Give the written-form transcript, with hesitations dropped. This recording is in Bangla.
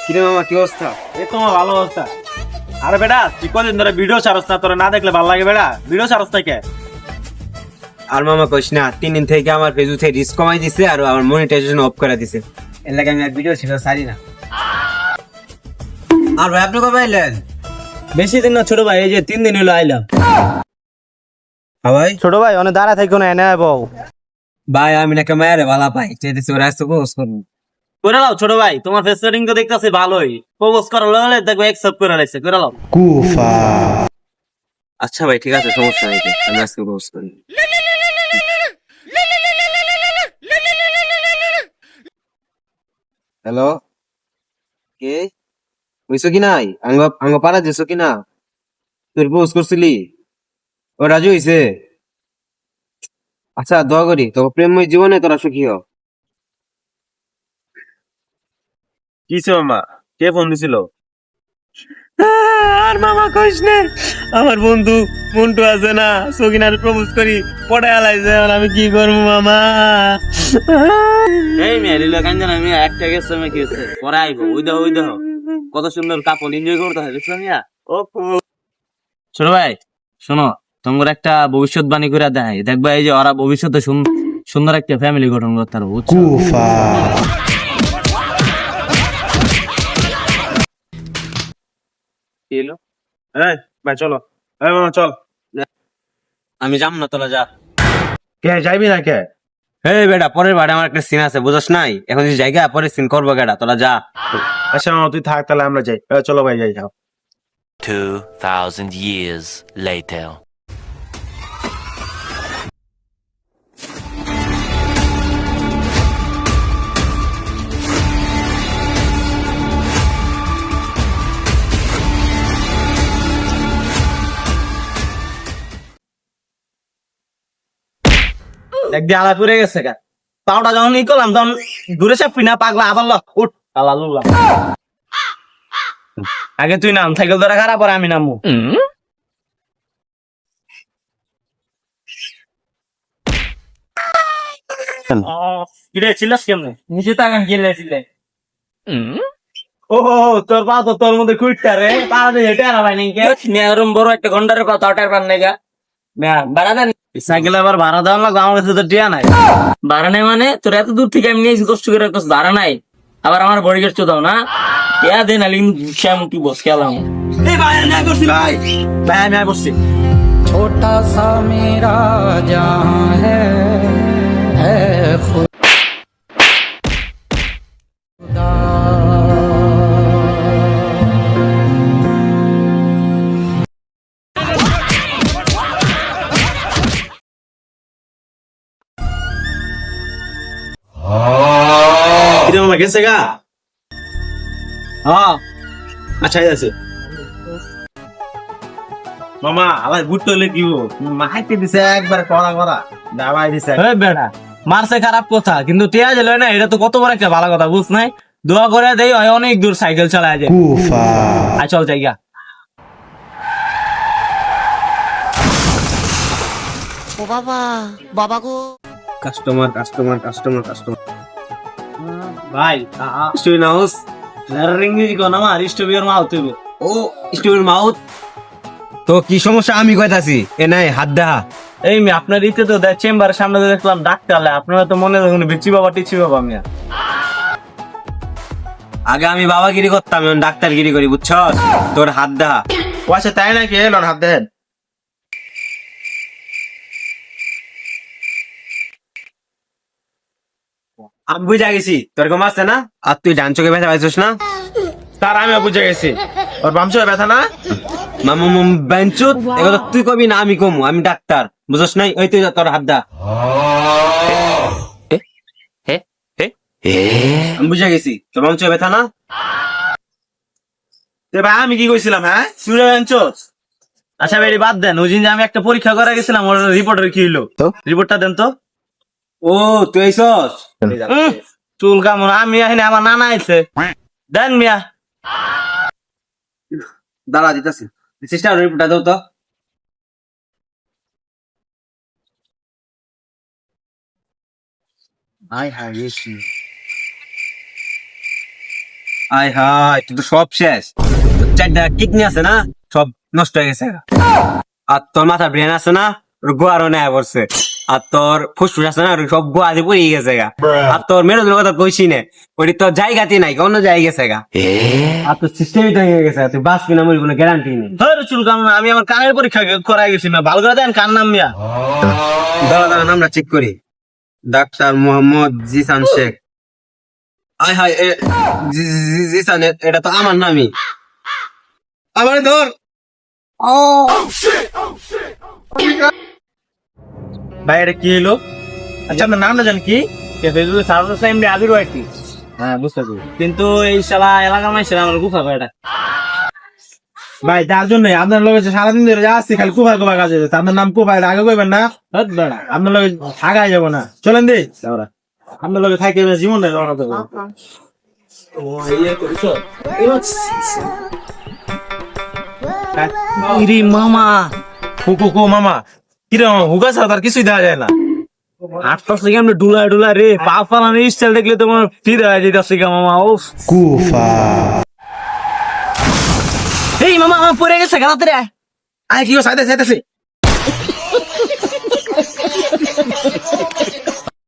কিরে মামা কি অবস্থা? এই তো আমার ভালো অবস্থা। আরে বেটা তুই কদিন ধরে ভিডিও ছাড়স না, তোরা না দেখলে ভালো লাগে বেটা, ভিডিও ছাড়স না কে? আর মামা কইস না, 3 দিন থেকে আমার ফেসবুক থেকে রিস্ক কমাই দিছে আর আমার মনিটাইজেশন অফ করে দিছে। এর লাগে আমি আর ভিডিও ছিল সারি না। আর ভাই আপনি কবে আইলেন? বেশি দিন না ছোট ভাই, এই যে 3 দিন হলো আইলাম। হ্যাঁ ভাই। ছোট ভাই অনেক দাঁড়া থাকো না, এনে বউ ভাই আমি নাকি মায়ের ভালা পাই, চেয়েছি ওরা আসতে পোস্ট করবো। করে লাও ছোট ভাই, তোমার ফেস সেটিং তো দেখতেছি ভালোই, প্রপোজ করার হলে দেখবে অ্যাকসেপ্ট করে লাইছে, করে লাও। আচ্ছা ভাই ঠিক আছে, সমস্যা নেই, আমি আজকে পোস্ট করি। হ্যালো, কে হইছো কি নাই? আঙ্গ আঙ্গ পাড়া দিছো কি না? তুই পোস্ট করছিলি, ও রাজু হইছে। আচ্ছা দোয়া করি তোর প্রেমময় জীবনে তোরা সুখী হ। কিছে মামা, কে ফোন দিছিল? আর মামা কইস নে, আমার বন্ধু মন্টু আছে না, সকিনার প্রপোজ করি পড়ে আলাইছে, আর আমি কি করবো মামা? এই মেয়ে রিলে কাঞ্জন, আমি একটা গেছে আমি কি হইছে পরে আইবো, ওই দেখো কত সুন্দর কাপল এনজয় করতে হয়, দেখছো মিয়া? ও ছোট ভাই শোনো, তোমার একটা ভবিষ্যৎবাণী করে দেয়, দেখবা এই যে ওরা ভবিষ্যতে সুন্দর একটা ফ্যামিলি গঠন করতে পারবো, বুঝছো? কি এলো? এই ভাই চলো, এই মামা চল। আমি যাম না, তোরা যা। কে যাইবি না কে? এই বেটা পরের বারে আমার একটা সিন আছে, বুঝছ নাই? এখন যে জায়গা পরে সিন করবো কেডা, তোরা যা। আচ্ছা মামা তুই থাক, তাহলে আমরা যাই। চলো ভাই যাই, যাও। 2,000 years later. দেখ দিয়ে আলা পুড়ে গেছে গা, পাউটা যখন ই করলাম তখন দূরে চাপি না, পাগলা আবার উঠ আলা লুলা। আগে তুই নাম, সাইকেল ধরে খারাপ, পরে আমি নামবো। কিরে চিল্লাস কেমনে? নিচে তাকান গেলে ও তোর পা তো তোর মধ্যে কুইটটা রে, পা দিয়ে হেঁটে আনা ভাই নাকি মেরম বড় একটা ঘন্টার পা তাটার পান নেগা ভাড়া দেন। সাইকেল আবার ভাড়া দেওয়া লাগবে, আমার কাছে তো টিয়া নাই। ভাড়া নাই মানে তোর এত দূর থেকে আমি নিয়েছি কষ্ট করে, একটা ভাড়া নাই, আবার আমার বড়ি গেছ দাও না, টিয়া দেন আলি শ্যাম কি বস খেলাম। এই ভাই আমি আয় করছি, ভাই ভাই আমি আয় করছি। छोटा सा मेरा जहां है खुदा। কিরে মামা গেছে গা? হ্যাঁ আচ্ছা আছে মামা, আবার বুট হলে কি মাইতে দিছে একবার কড়া কড়া দাবাই দিছে। এই বেটা মারছে খারাপ কথা, কিন্তু টিয়া দিল না, এটা তো কত বড় একটা ভালো কথা, বুঝ নাই? দোয়া করে দেই হয় অনেক দূর সাইকেল চালায় যায়। চল জায়গা। ও বাবা, বাবা গো। কাস্টমার কাস্টমার কাস্টমার কাস্টমার ভাই স্টুডেন্ট হাউস। রিং দিদি কোন আমার স্টুডিওর মাল তুইব। ও স্টুডেন্ট মাউথ, তো কি সমস্যা আমি কইতাছি? এ নাই হাত দেখা। এই মি আপনার ইতে তো চেম্বারের সামনে তো দেখলাম ডাক্তার, আপনারা তো মনে দেখুন বিচি বাবা টিচি বাবা মিয়া। আগে আমি বাবাগিরি করতাম, এখন ডাক্তারগিরি করি, বুঝছস? তোর হাত দেখা। ও আচ্ছা তাই নাকি? এলন হাত দেন। আমি বুঝা গেছি তোর কম আছে না, আর তুই ডান চোখে ব্যথা পাইছিস না? তার আমি বুঝে গেছি, ওর বামচো ব্যথা না। মামু বেঞ্চুত এগুলো তুই কবি না, আমি কমু, আমি ডাক্তার, বুঝছ নাই? ওই তুই তোর হাত দা। আমি বুঝা গেছি তোর বাম চোখে ব্যথা না। ভাই আমি কি কইছিলাম? হ্যাঁ শুনে বেঞ্চোস। আচ্ছা ভাই বাদ দেন, ওই দিন যে আমি একটা পরীক্ষা করা গেছিলাম, ওর রিপোর্টের কি হইলো? রিপোর্টটা দেন তো। ও তুই আইসস? চুল কামড় আমি এখানে, আমার নানা আইছে, দেন মিয়া। দাঁড়া দিতেছি, সিস্টার রিপোর্টটা দাও তো। হাই হাই আয় হায় তুই তো সব শেষ তোর চারটা কিডনি আছে না সব নষ্ট হয়ে গেছে আর তোর মাথা ব্রেন আছে না ওর গোয়ারও নেয় পড়ছে আর তোর ফুসফুস আছে না ওর সব গোয়া দিয়ে পড়ে গেছে গা আর তোর মেরুদুর কথা কইছি না ওটি তোর জায়গাতে নাই অন্য জায়গায় গেছে গা আর তোর সিস্টেমই তো হয়ে গেছে তুই বাঁচবি না মরি কোনো গ্যারান্টি নেই। চুল কাম আমি আমার কানের পরীক্ষা করাই গেছি না ভালো করে দেন কান নাম মিয়া দাঁড়া দাঁড়া নামটা চেক করি ডাক্তার মোহাম্মদ জিসান শেখ আয় হায় জিসান এটা তো আমার নামই আমার ধর ভাই এটা কি হলো আচ্ছা আপনার নামটা জান কি আবির ওয়াইটি হ্যাঁ বুঝতে পারি কিন্তু এই শালা এলাকার মানুষের আমার গুফা করে এটা ভাই তার জন্য আপনার লোক সারাদিন ধরে যা আসছি খালি কুফা কুফা কাজ হয়েছে আপনার নাম কুফা আগে কইবেন না আপনার লোক থাকাই যাবো না চলেন দি আপনার লোক থাকি জীবন নেই মামা কো মামা কিরম হুগা ছাড়া তার কিছুই দেওয়া যায় না 8 থেকে আমরা ডুলা ডুলা রে পা ফালানোর স্টাইল দেখলে তোমার ফিরে হয়ে যেতে মামা ও এই মামা আমার পড়ে গেছে গালাতে রে আয় কি সাইতে সাইতেছে